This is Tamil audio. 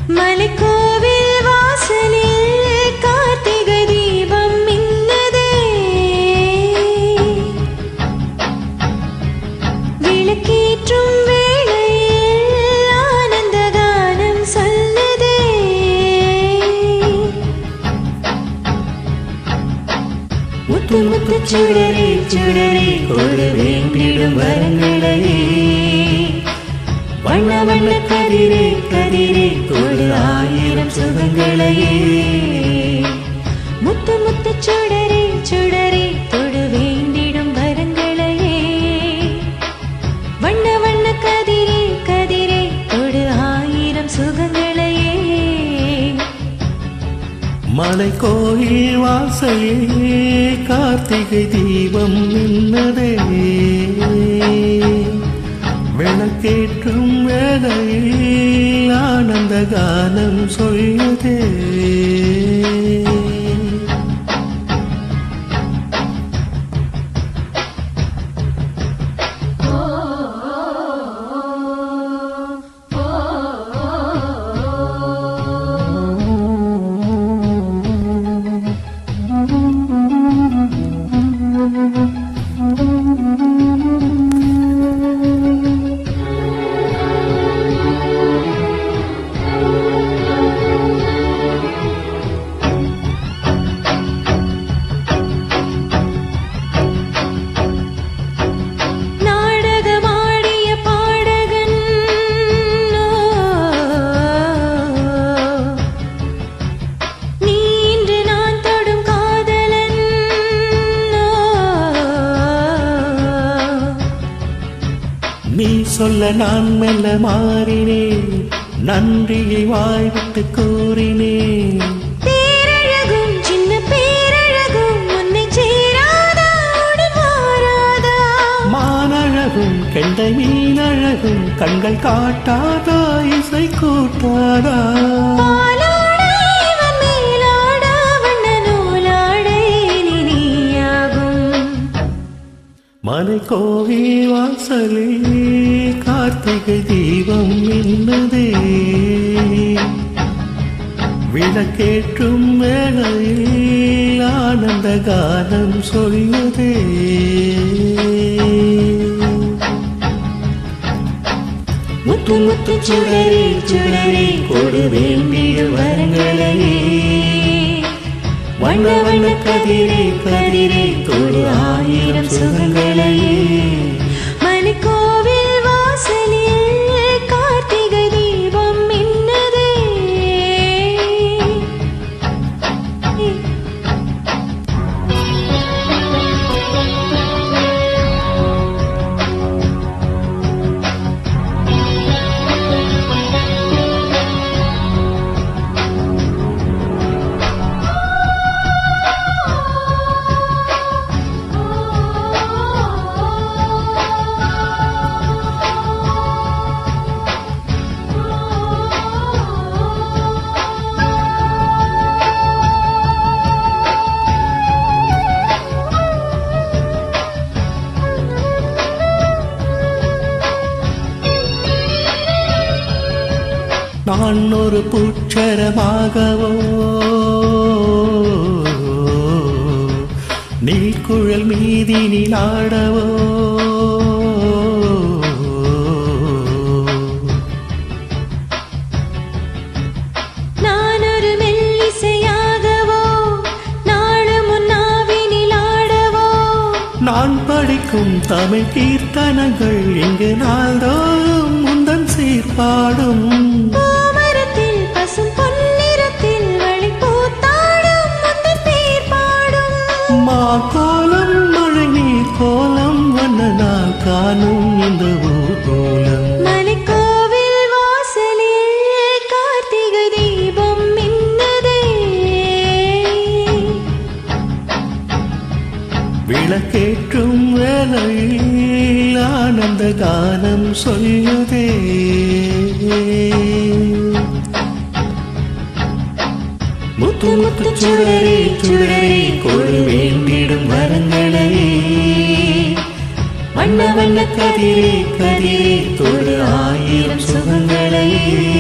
மலைக்கோவில் வாசலில் கார்த்திகை தீபம் மின்னதே. விளக்கேற்றும் வேளையில் ஆனந்த கானம் சொல்லுதே. முத்து முத்து சுடரே சுடரே கொடு வேண்டிடும் வரங்களையே. வண்ண வண்ண கதிரே கதிரே கொடு ஆயிரம் சுகங்களையே. முத்து முத்து சுடரே சுடரே தொடு வேண்டிடும் வரங்களையே. வண்ண வண்ண கதிரே கதிரே கொடு ஆயிரம் சுகங்களையே. மலைக்கோயில் வாசலே கார்த்திகை தீபம் மின்னதே. விளக்கேற்றும் வேளையில் ஆனந்த கானம் சொல்லுதே. நீ சொல்ல நான் மெல்ல மாறினேன், நன்றியை வாய்விட்டு கூறினேன். பேரழகும் சின்ன பேரழகும் உன்னை சேராதா மாறாதா. மானழகும் கெண்டை மீனழகும் கண்கள் காட்டாதா இசை கூட்டாதா. மலைக்கோவில் வாசலே கார்த்திகை தீபம் மின்னதே. விளக்கேற்றும் வேளையில் ஆனந்த கானம் சொல்லுதே. முத்து முத்து சுடரே சுடரே கொடு வேண்டிய வரங்களையே. வண்ண வண்ண கதிரே கதிரே கொடு ஆயிரம் சுகங்களையே. மலைக்கோவில் வாசலில் கார்த்திகை தீபம் மின்னதே. நான் ஒரு பூச்சரமாகவோ நீர்க்குழல் மீதினில் ஆடவோ. நான் ஒரு மெல்லிசையாகவோ நாடு முன்னாவினில் ஆடவோ. நான் படிக்கும் தமிழ் கீர்த்தனங்கள் இங்கு நாள்தோறும் முந்தன் சீர்பாடும். கோலம் மழை நீர் கோலம் வண்ண நாள் காணும் இந்த ஊர்கோலம். மலைக்கோவில் வாசலில் கார்த்திகை தீபம் மின்னதே. விளக்கேற்றும் வேளையில் ஆனந்த கானம் சொல்லுதே. முத்து முத்து சுடரே சுடரே கொடு வேண்டிடும் வரங்களையே. வண்ண வண்ண கதிரே கதிரே தொடு ஆயிரம் சுகங்களையே.